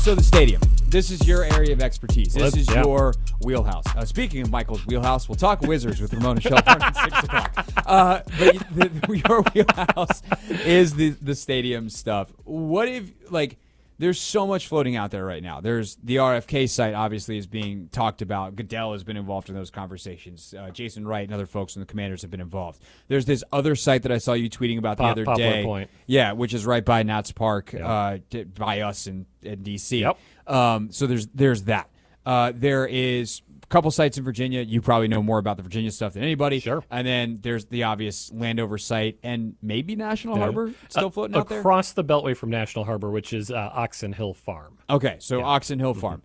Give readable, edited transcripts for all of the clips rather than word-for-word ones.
So the stadium. This is your area of expertise. This is Yeah. your wheelhouse. Speaking of Michael's wheelhouse, we'll talk Wizards with Ramona Shelburne at 6 o'clock. But your wheelhouse is the stadium stuff. What if, there's so much floating out there right now. There's the RFK site, obviously, is being talked about. Goodell has been involved in those conversations. Jason Wright and other folks from the Commanders have been involved. There's this other site that I saw you tweeting about the other day. Point. Yeah, which is right by Nats Park, by us in D.C. Yep. So there's that. There is a couple sites in Virginia. You probably know more about the Virginia stuff than anybody. Sure. And then there's the obvious Landover site and maybe National Harbor still floating out there? Across the Beltway from National Harbor, which is Oxon Hill Farm. Okay, so Oxon Hill Farm.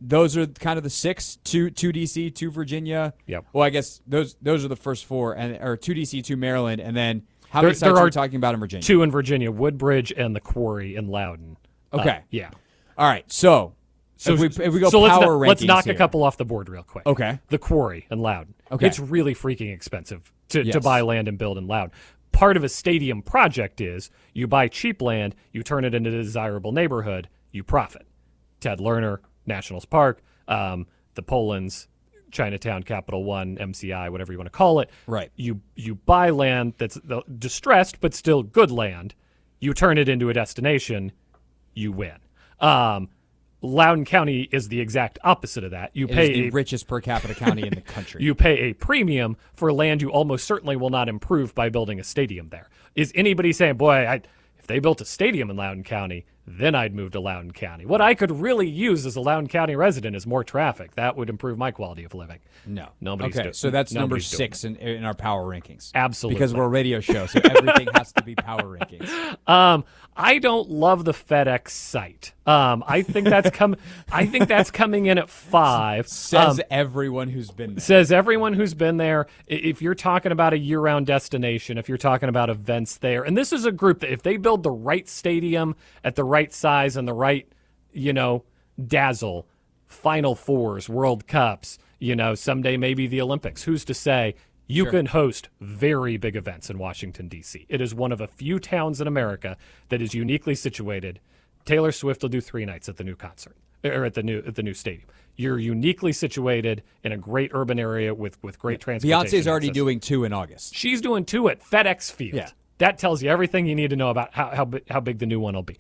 Those are kind of the six, two D.C., two Virginia. Yep. Well, I guess those are the first four, or two D.C., two Maryland, and then how many sites are we talking about in Virginia? Two in Virginia, Woodbridge and the Quarry in Loudoun. Okay. Yeah. All right, so if we go power rankings let's knock here. a couple off the board real quick. Okay. The Quarry in Loudoun. Okay. It's really freaking expensive to Yes. buy land and build in Loudoun. Part of a stadium project is you buy cheap land, you turn it into a desirable neighborhood, you profit. Ted Lerner, Nationals Park, the Poland's, Chinatown, Capital One, MCI, whatever you want to call it. Right. You buy land that's distressed but still good land, you turn it into a destination, you win. Loudoun County is the exact opposite of that. It is the richest per capita county in the country. You pay a premium for land you almost certainly will not improve by building a stadium there. Is anybody saying, boy, if they built a stadium in Loudoun County, then I'd move to Loudoun County? What I could really use as a Loudoun County resident is more traffic. That would improve my quality of living. No. Nobody's okay, doing so that's number nobody's doing 6 in our power rankings. Absolutely. Because we're a radio show, so everything has to be power rankings. I don't love the FedEx site. I think that's coming in at 5. Says everyone who's been there. Says everyone who's been there. If you're talking about a year-round destination, if you're talking about events there, and this is a group that if they build the right stadium at the right size and the right, dazzle, Final Fours, World Cups, someday maybe the Olympics, who's to say? You Sure. can host very big events in Washington, D.C. It is one of a few towns in America that is uniquely situated. Taylor Swift will do 3 nights at the new concert, or at the new stadium. You're uniquely situated in a great urban area with great transportation. Beyonce's already access. doing 2 in August. She's doing 2 at FedEx Field. Yeah. That tells you everything you need to know about how big the new one will be.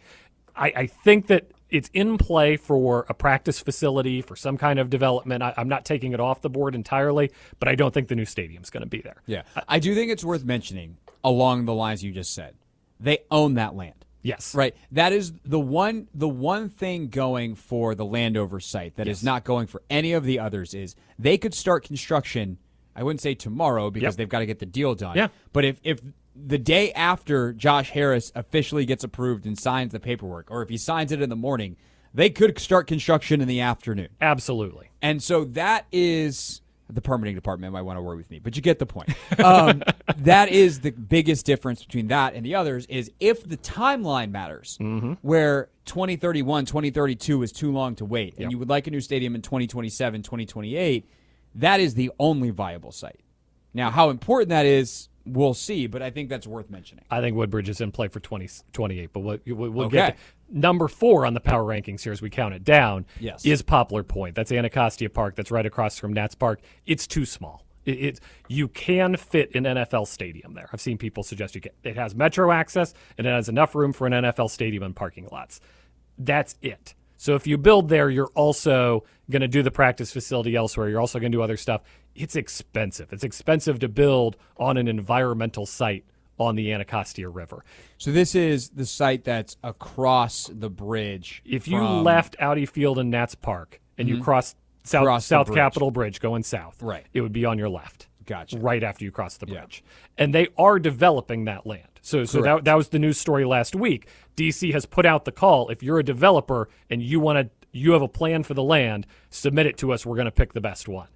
I think that it's in play for a practice facility, for some kind of development. I'm not taking it off the board entirely, but I don't think the new stadium's going to be there. Yeah. I do think it's worth mentioning, along the lines you just said, they own that land. Yes. Right. That is the one thing going for the Landover site that is not going for any of the others is they could start construction, I wouldn't say tomorrow because they've got to get the deal done. Yeah. But if the day after Josh Harris officially gets approved and signs the paperwork, or if he signs it in the morning, they could start construction in the afternoon. Absolutely. And so that is the permitting department might want to worry with me, but you get the point. That is the biggest difference between that and the others is if the timeline matters, where 2031, 2032 is too long to wait, and you would like a new stadium in 2027, 2028, that is the only viable site. Now, how important that is, we'll see, but I think that's worth mentioning. I think Woodbridge is in play for 2028, but we'll get to number 4 on the power rankings here as we count it down is Poplar Point. That's Anacostia Park. That's right across from Nats Park. It's too small. You can fit an NFL stadium there. I've seen people suggest you can. It has metro access, and it has enough room for an NFL stadium and parking lots. That's it. So if you build there, you're also going to do the practice facility elsewhere. You're also going to do other stuff. It's expensive. It's expensive to build on an environmental site on the Anacostia River. So this is the site that's across the bridge. If you left Audi Field and Nats Park and you crossed South Capitol Bridge going south, right, it would be on your left. Gotcha. Right after you cross the bridge. And they are developing that land. So that was the news story last week. D.C. has put out the call. If you're a developer and you have a plan for the land, submit it to us. We're going to pick the best one.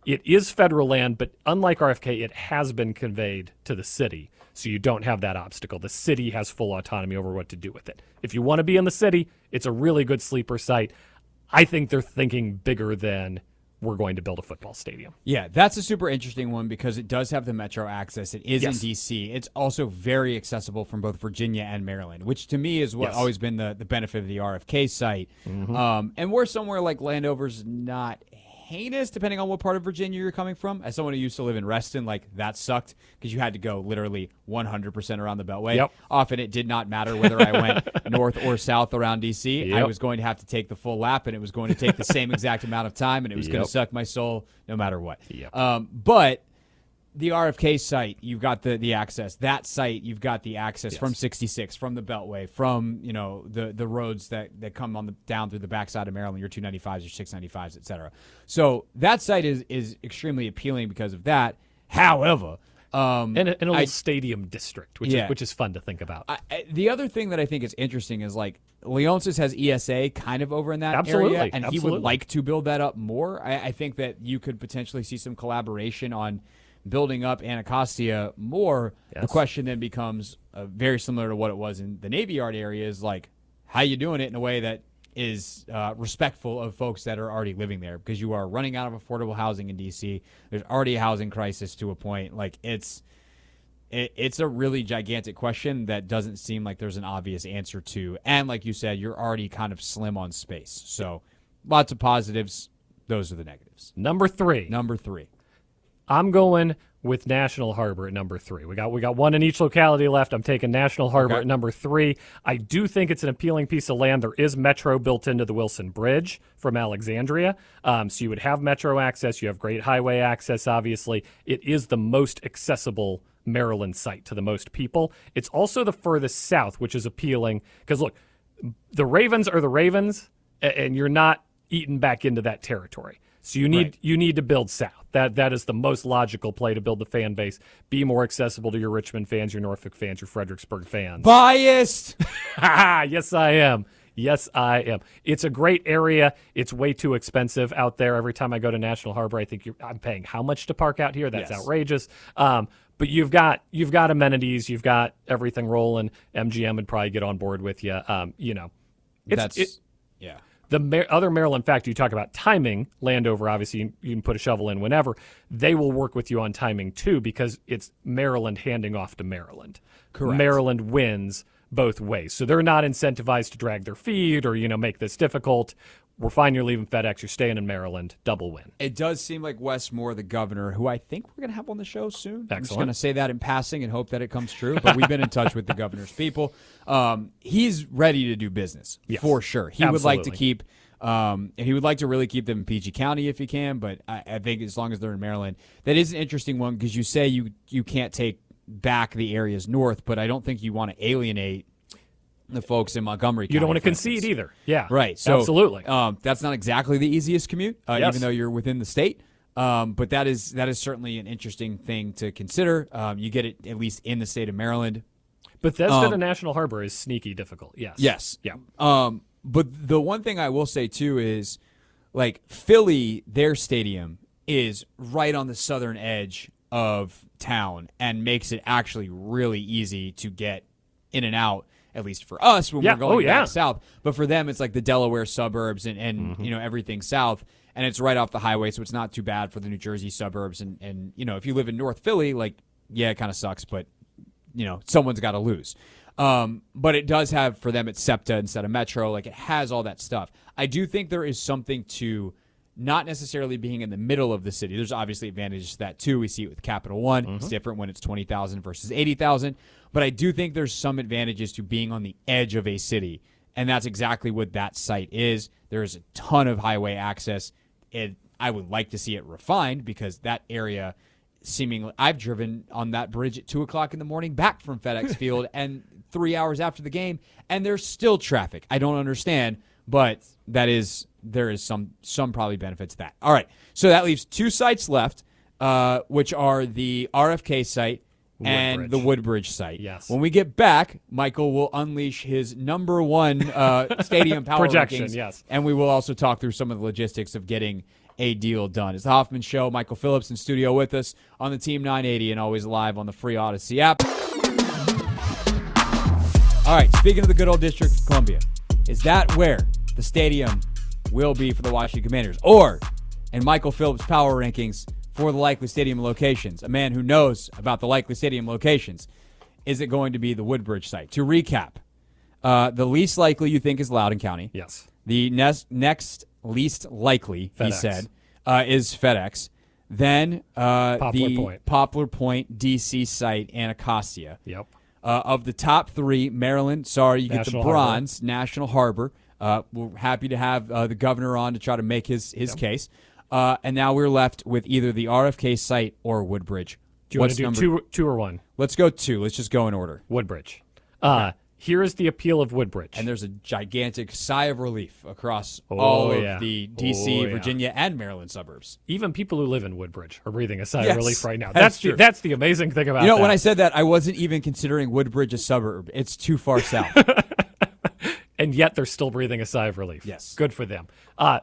It is federal land, but unlike RFK, it has been conveyed to the city. So you don't have that obstacle. The city has full autonomy over what to do with it. If you want to be in the city, it's a really good sleeper site. I think they're thinking bigger than we're going to build a football stadium. Yeah, that's a super interesting one because it does have the metro access. It is in D.C. It's also very accessible from both Virginia and Maryland, which to me is what always been the benefit of the RFK site. And we're somewhere like Landover's not heinous, depending on what part of Virginia you're coming from. As someone who used to live in Reston, like that sucked because you had to go literally 100% around the Beltway. Often it did not matter whether I went north or south around D.C. I was going to have to take the full lap, and it was going to take the same exact amount of time, and it was going to suck my soul no matter what. But the RFK site, you've got the access. That site, you've got the access from 66, from the Beltway, from the roads that come on down through the backside of Maryland, your 295s, your 695s, et cetera. So that site is extremely appealing because of that. However, and a little stadium district, which is fun to think about. The other thing that I think is interesting is like Leonsis has ESA kind of over in that area, and he would like to build that up more. I think that you could potentially see some collaboration on building up Anacostia more. The question then becomes very similar to what it was in the Navy Yard area, is like, how you doing it in a way that is respectful of folks that are already living there, because you are running out of affordable housing in D.C. There's already a housing crisis to a point. Like it's a really gigantic question that doesn't seem like there's an obvious answer to. And like you said, you're already kind of slim on space. So lots of positives. Those are the negatives. Number three. I'm going with National Harbor at number 3. We got one in each locality left. I'm taking National Harbor at number 3. I do think it's an appealing piece of land. There is metro built into the Wilson Bridge from Alexandria. So you would have metro access. You have great highway access, obviously. It is the most accessible Maryland site to the most people. It's also the furthest south, which is appealing because, look, the Ravens are the Ravens, and you're not eaten back into that territory. So you need to build south. That is the most logical play to build the fan base. Be more accessible to your Richmond fans, your Norfolk fans, your Fredericksburg fans. Biased. Yes, I am. It's a great area. It's way too expensive out there. Every time I go to National Harbor, I think I'm paying how much to park out here? That's outrageous. But you've got amenities. You've got everything rolling. MGM would probably get on board with you. The other Maryland factor, you talk about timing. Landover, obviously, you can put a shovel in whenever. They will work with you on timing, too, because it's Maryland handing off to Maryland. Correct. Maryland wins both ways. So they're not incentivized to drag their feet or, make this difficult. We're fine, you're leaving FedEx, you're staying in Maryland, double win. It does seem like Wes Moore, the governor, who I think we're going to have on the show soon. Excellent. I'm just going to say that in passing and hope that it comes true, but we've been in touch with the governor's people. He's ready to do business, for sure. He would like to keep, he would like to really keep them in PG County if he can, but I think as long as they're in Maryland. That is an interesting one because you say you can't take back the areas north, but I don't think you want to alienate the folks in Montgomery County. You don't want to concede either. Yeah. Right. So, absolutely. That's not exactly the easiest commute, even though you're within the state. But that is certainly an interesting thing to consider. You get it at least in the state of Maryland. Bethesda to National Harbor is sneaky difficult. Yes. Yeah. But the one thing I will say, too, is like Philly, their stadium is right on the southern edge of town and makes it actually really easy to get in and out. At least for us when we're going back south. But for them, it's like the Delaware suburbs and everything south. And it's right off the highway, so it's not too bad for the New Jersey suburbs. And if you live in North Philly, it kind of sucks, but, someone's got to lose. But it does have, for them, it's SEPTA instead of Metro. It has all that stuff. I do think there is something to not necessarily being in the middle of the city. There's obviously advantages to that, too. We see it with Capital One. It's different when it's 20,000 versus 80,000. But I do think there's some advantages to being on the edge of a city, and that's exactly what that site is. There is a ton of highway access. I would like to see it refined because that area seemingly – I've driven on that bridge at 2 o'clock in the morning back from FedEx Field and 3 hours after the game, and there's still traffic. I don't understand, but there is some probably benefit to that. All right, so that leaves 2 sites left, which are the RFK site and the Woodbridge site. Yes. When we get back, Michael will unleash his number 1 stadium power projection, rankings, and we will also talk through some of the logistics of getting a deal done. It's the Hoffman Show. Michael Phillips in studio with us on the Team 980 and always live on the free Odyssey app. All right, speaking of the good old District of Columbia, is that where the stadium will be for the Washington Commanders? Or in Michael Phillips' power rankings for the likely stadium locations, a man who knows about the likely stadium locations, is it going to be the Woodbridge site? To recap, the least likely you think is Loudoun County. Yes. The next least likely, FedEx. he said, is FedEx. Then the Poplar Point DC site, Anacostia. Yep. Of the top three, Maryland, sorry, you National get the bronze, National Harbor. We're happy to have the governor on to try to make his case. And now we're left with either the RFK site or Woodbridge. Do you want to do two or one? Let's go two. Let's just go in order. Woodbridge. Okay. Here is the appeal of Woodbridge. And there's a gigantic sigh of relief across all of the D.C., Virginia, and Maryland suburbs. Even people who live in Woodbridge are breathing a sigh of relief right now. That's the amazing thing about that. When I said that, I wasn't even considering Woodbridge a suburb. It's too far south. And yet they're still breathing a sigh of relief. Yes. Good for them.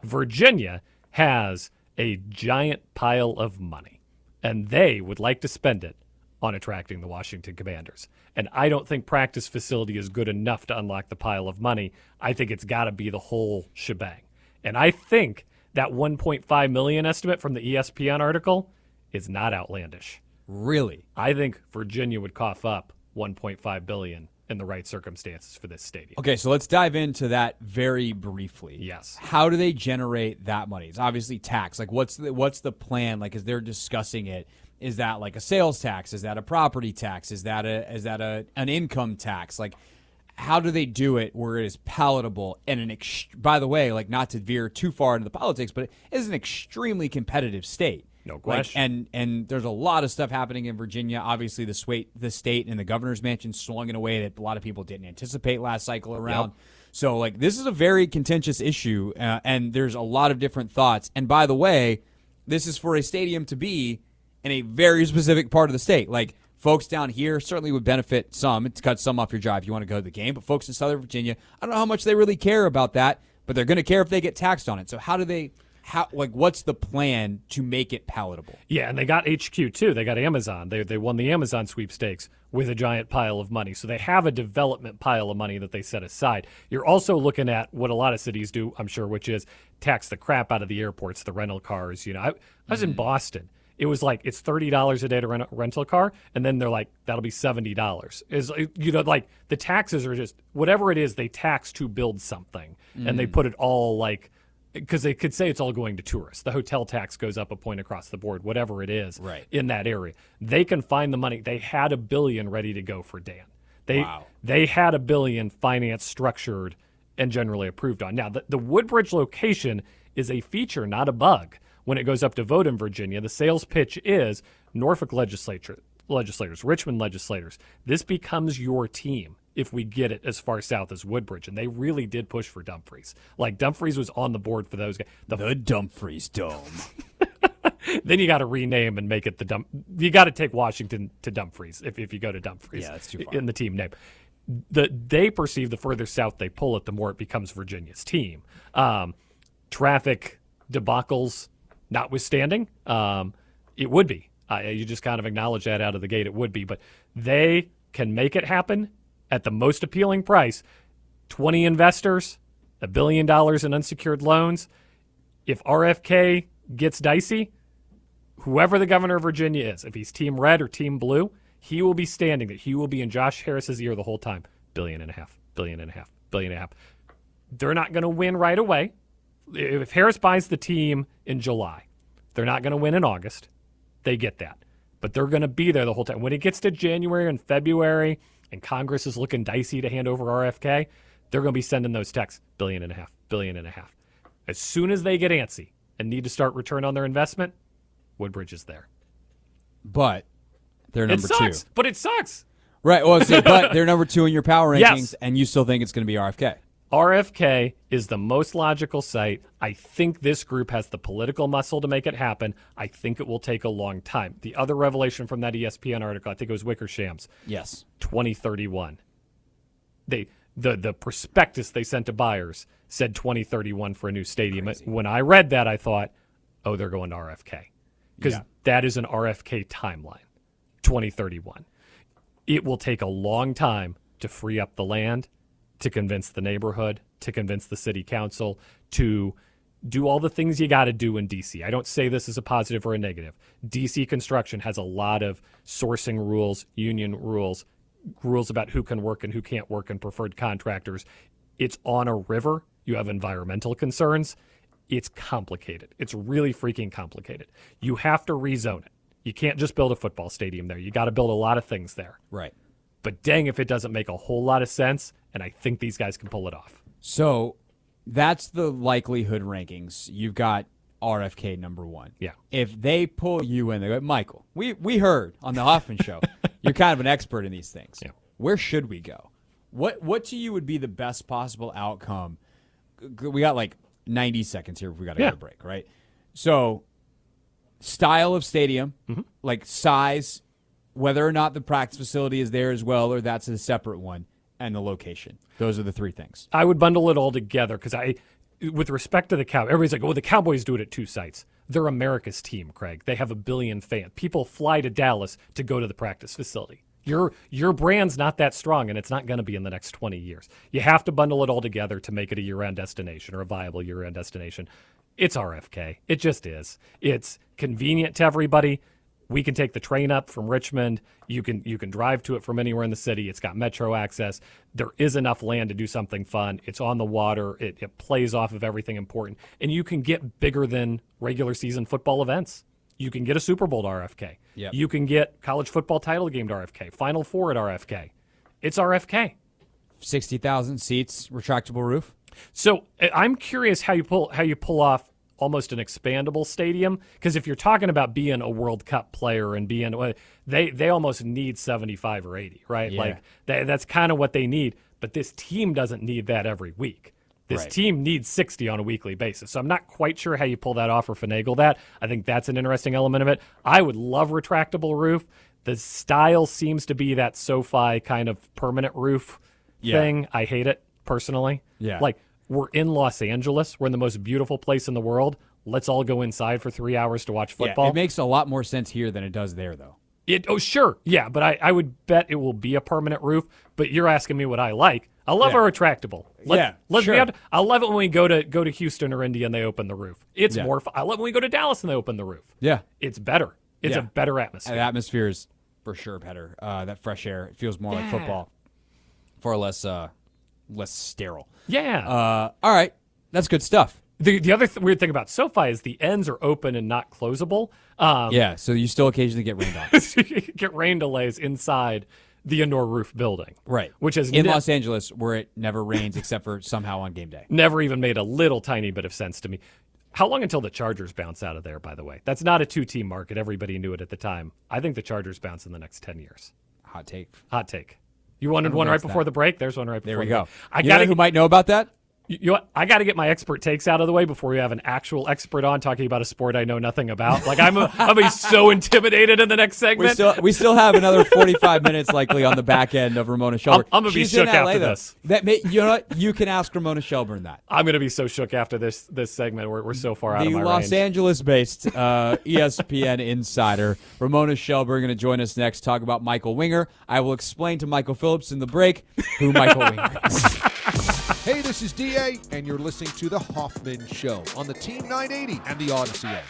Virginia has a giant pile of money, and they would like to spend it on attracting the Washington Commanders. And I don't think practice facility is good enough to unlock the pile of money. I think it's got to be the whole shebang. And I think that $1.5 million estimate from the ESPN article is not outlandish. Really? I think Virginia would cough up $1.5 billion in the right circumstances for this stadium. Okay, so let's dive into that very briefly. Yes. How do they generate that money? It's obviously tax. Like, what's the plan? Like, as they're discussing it, is that like a sales tax? Is that a property tax? Is that an income tax? Like, how do they do it where it is palatable and by the way, like, not to veer too far into the politics, but it is an extremely competitive state. No question. And there's a lot of stuff happening in Virginia. Obviously, the state and the governor's mansion swung in a way that a lot of people didn't anticipate last cycle around. Yep. So, like, this is a very contentious issue, and there's a lot of different thoughts. And by the way, this is for a stadium to be in a very specific part of the state. Like, folks down here certainly would benefit some. It cuts some off your drive if you want to go to the game. But folks in Southern Virginia, I don't know how much they really care about that, but they're going to care if they get taxed on it. So what's the plan to make it palatable? Yeah, and they got HQ too. They got Amazon. They won the Amazon sweepstakes with a giant pile of money. So they have a development pile of money that they set aside. You're also looking at what a lot of cities do, I'm sure, which is tax the crap out of the airports, the rental cars. I was in Boston. It was like, it's $30 a day to rent a rental car, and then they're like, that'll be $70. Like, the taxes are just, whatever it is, they tax to build something, and they put it all, like, because they could say it's all going to tourists. The hotel tax goes up a point across the board, whatever it is in that area. They can find the money. They had $1 billion ready to go for Dan. They had $1 billion financed, structured, and generally approved on. Now, the Woodbridge location is a feature, not a bug. When it goes up to vote in Virginia, the sales pitch is Norfolk legislators, Richmond legislators. This becomes your team if we get it as far south as Woodbridge. And they really did push for Dumfries. Like, Dumfries was on the board for those guys. The Dumfries Dome. Then you got to rename and make it you got to take Washington to Dumfries if you go to Dumfries. Yeah, that's too far. In the team name. They perceive the further south they pull it, the more it becomes Virginia's team. Traffic debacles notwithstanding, it would be. You just kind of acknowledge that out of the gate, it would be. But they can make it happen at the most appealing price. 20 investors, $1 billion in unsecured loans. If RFK gets dicey, whoever the governor of Virginia is, if he's team red or team blue, he will be standing there. He will be in Josh Harris's ear the whole time. $1.5 billion, $1.5 billion. They're not going to win right away. If Harris buys the team in July, they're not going to win in August. They get that. But they're going to be there the whole time. When it gets to January and February and Congress is looking dicey to hand over RFK, they're going to be sending those texts, $1.5 billion. As soon as they get antsy and need to start return on their investment, Woodbridge is there. But they're number two. But it sucks. Right. Well, but they're number two in your power rankings, yes. And you still think it's going to be RFK. RFK is the most logical site. I think this group has the political muscle to make it happen. I think it will take a long time. The other revelation from that ESPN article, I think it was Wickersham's. Yes. 2031. The prospectus they sent to buyers said 2031 for a new stadium. Crazy. When I read that, I thought, oh, they're going to RFK. Because that is an RFK timeline, 2031. It will take a long time to free up the land, to convince the neighborhood, to convince the city council, to do all the things you got to do in D.C. I don't say this as a positive or a negative. D.C. construction has a lot of sourcing rules, union rules about who can work and who can't work, and preferred contractors. It's on a river. You have environmental concerns. It's complicated. It's really freaking complicated. You have to rezone it. You can't just build a football stadium there. You got to build a lot of things there. Right. But dang if it doesn't make a whole lot of sense, and I think these guys can pull it off. So that's the likelihood rankings. You've got RFK number 1. Yeah. If they pull you in, they go, Michael, we heard on the Hoffman show, you're kind of an expert in these things. Yeah. Where should we go? What to you would be the best possible outcome? We got like 90 seconds here if we got to go to break, right? So style of stadium, like size, whether or not the practice facility is there as well or that's a separate one, and the location. Those are the 3 things. I would bundle it all together because with respect to the Cowboys, everybody's like, the Cowboys do it at 2 sites. They're America's team, Craig. They have 1 billion fans. People fly to Dallas to go to the practice facility. Your brand's not that strong, and it's not going to be in the next 20 years. You have to bundle it all together to make it a year-round destination or a viable year-round destination. It's RFK. It just is. It's convenient to everybody. We can take the train up from Richmond. You can drive to it from anywhere in the city. It's got metro access. There is enough land to do something fun. It's on the water. It plays off of everything important. And you can get bigger than regular season football events. You can get a Super Bowl to RFK. Yep. You can get college football title game to RFK. Final Four at RFK. It's RFK. 60,000 seats, retractable roof. So I'm curious how you pull off almost an expandable stadium, because if you're talking about being a World Cup player and being, they almost need 75 or 80, right? Yeah. Like that's kind of what they need. But this team doesn't need that every week. This team needs 60 on a weekly basis. So I'm not quite sure how you pull that off or finagle that. I think that's an interesting element of it. I would love retractable roof. The style seems to be that SoFi kind of permanent roof thing. I hate it personally. Yeah. Like, we're in Los Angeles. We're in the most beautiful place in the world. Let's all go inside for 3 hours to watch football. Yeah, it makes a lot more sense here than it does there, though. Sure. Yeah, but I would bet it will be a permanent roof. But you're asking me what I like. I love a retractable. Let's sure. I love it when we go to Houston or Indy and they open the roof. It's more fun. I love when we go to Dallas and they open the roof. Yeah. It's better. It's a better atmosphere. The atmosphere is for sure better. That fresh air. It feels more like football. Far less sterile. Yeah. All right. That's good stuff. The other weird thing about SoFi is the ends are open and not closable. So you still occasionally get rained on. So you get rain delays inside the indoor roof building. Right. Which is in Los Angeles, where it never rains except for somehow on game day. Never even made a little tiny bit of sense to me. How long until the Chargers bounce out of there, by the way? That's not a 2-team market. Everybody knew it at the time. I think the Chargers bounce in the next 10 years. Hot take. You wanted one right before the break? There's one right before the break. There we go. You know who might know about that? You know what? I got to get my expert takes out of the way before we have an actual expert on talking about a sport I know nothing about. Like I'll be so intimidated in the next segment. We still have another 45 minutes likely on the back end of Ramona Shelburne. I'm gonna be shook after this. You know what? You can ask Ramona Shelburne that. I'm gonna be so shook after this segment. We're so far out of my range. The Los Angeles-based ESPN insider Ramona Shelburne going to join us next. Talk about Michael Winger. I will explain to Michael Phillips in the break who Michael Winger is. Hey, this is DA, and you're listening to The Hoffman Show on the Team 980 and the Odyssey app.